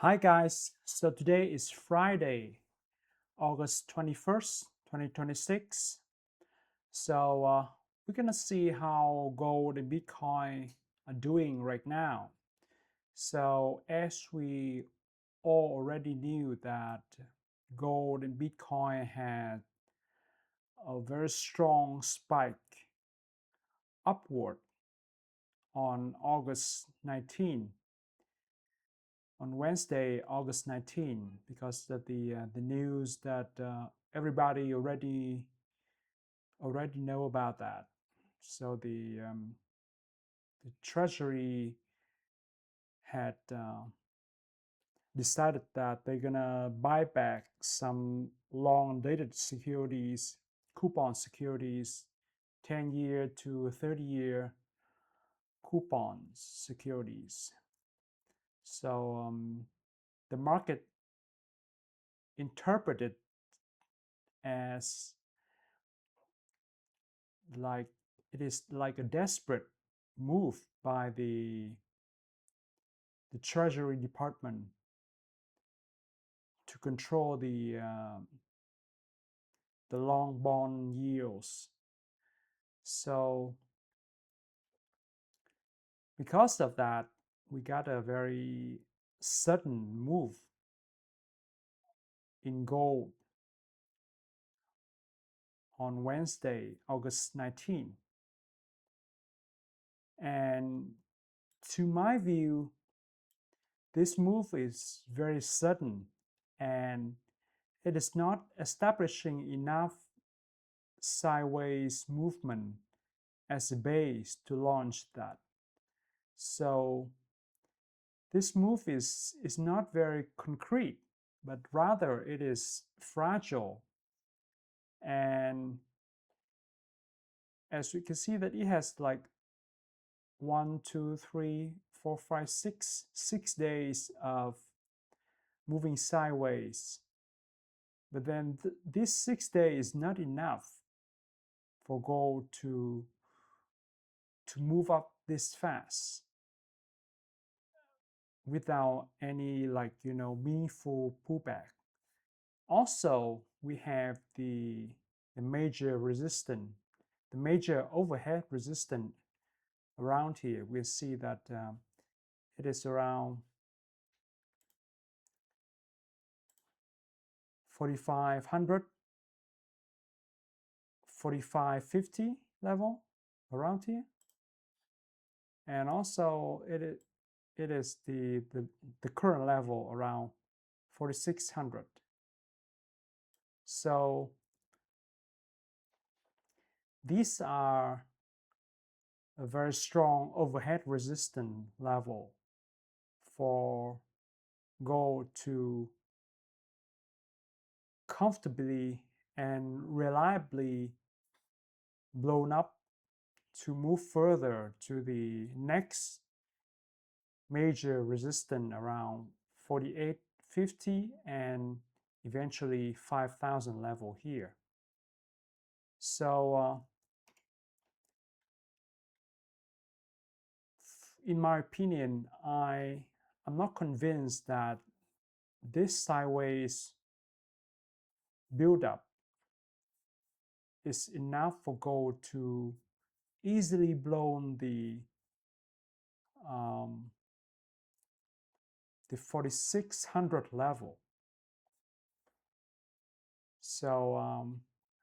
Hi guys, so today is Friday, August 21st, 2026. So we're gonna see how gold and Bitcoin are doing right now. So as we all already knew that gold and Bitcoin had a very strong spike upward on August 19, on Wednesday, August 19, because of the news that everybody already know about that. So the Treasury had decided that they're gonna buy back some long-dated securities, coupon securities, 10-year to 30-year coupons securities. So the market interpreted as like it is like a desperate move by the Treasury Department to control the long bond yields. So because of that, we got a very sudden move in gold on Wednesday, August 19. And to my view, this move is very sudden and it is not establishing enough sideways movement as a base to launch that. So this move is not very concrete, but rather it is fragile. And as we can see that it has like 6 days of moving sideways. But then this 6 days is not enough for gold to move up this fast without any meaningful pullback. Also, we have the major resistance, the major overhead resistance around here. We see that it is around 4,500, 4,550 level around here, and also it is the current level around 4,600. So these are a very strong overhead resistance level for gold to comfortably and reliably blown up to move further to the next major resistance around 4,850 and eventually 5,000 level here. So in my opinion, I'm not convinced that this sideways buildup is enough for gold to easily blow the 4,600 level. So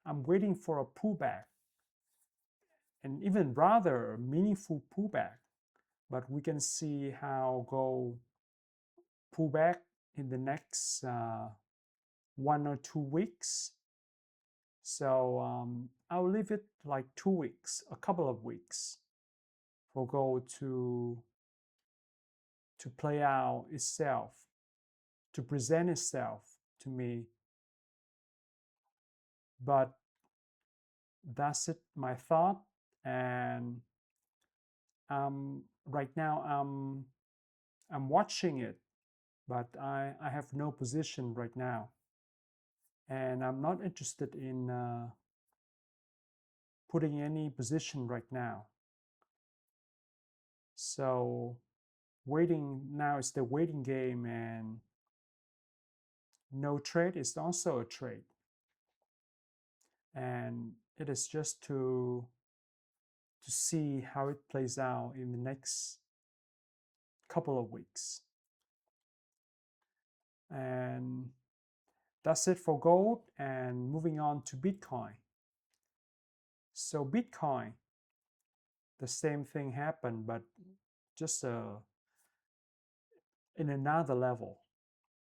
I'm waiting for a pullback, and even rather a meaningful pullback. But we can see how gold pull back in the next 1 or 2 weeks. So I'll leave it like 2 weeks, a couple of weeks, for gold to play out itself, to present itself to me. But that's it, my thought. And right now I'm watching it, but I have no position right now, and I'm not interested in putting any position right now. So waiting now is the waiting game, and no trade is also a trade. And it is just to see how it plays out in the next couple of weeks. And that's it for gold. And moving on to Bitcoin. So Bitcoin, the same thing happened, but just in another level,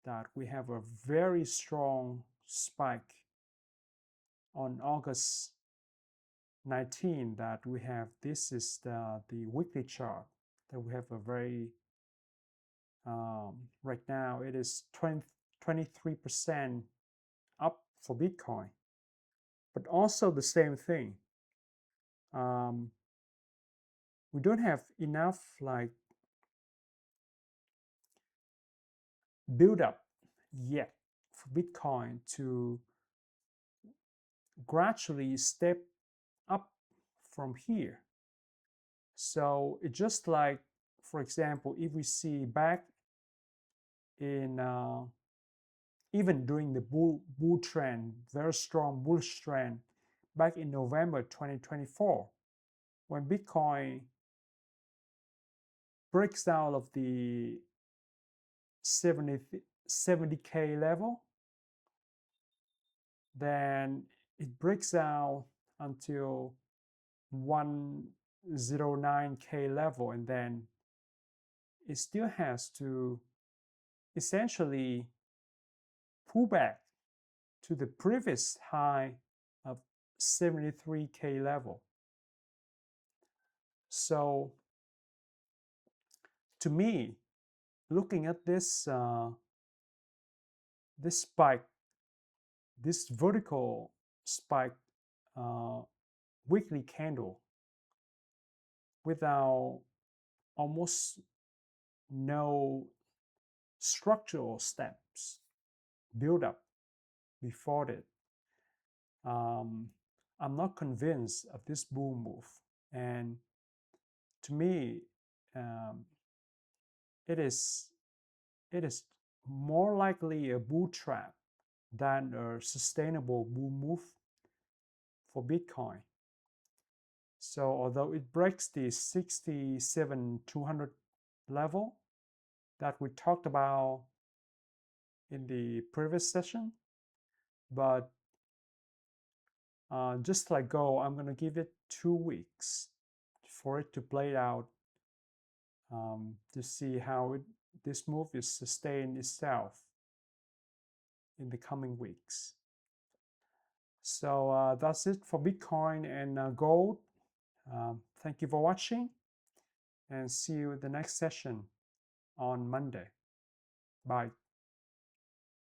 that we have a very strong spike on August 19 that we have. This is the weekly chart that we have a very right now it is 23% up for Bitcoin, but also the same thing. We don't have enough like build up yet for Bitcoin to gradually step up from here. So it's just like, for example, if we see back in even during the bull trend, very strong bullish trend back in November 2024, when Bitcoin breaks out of the 70K level, then it breaks out until 109K level, and then it still has to essentially pull back to the previous high of 73K level. So to me, looking at this this spike, this vertical spike weekly candle without almost no structural steps build up before it, I'm not convinced of this bull move. And to me, it is more likely a bull trap than a sustainable bull move for Bitcoin. So although it breaks the 67,200 level that we talked about in the previous session, but just like gold, I'm going to give it 2 weeks for it to play out, to see how this move is sustained itself in the coming weeks. So that's it for Bitcoin and gold. Thank you for watching, and see you in the next session on Monday. Bye.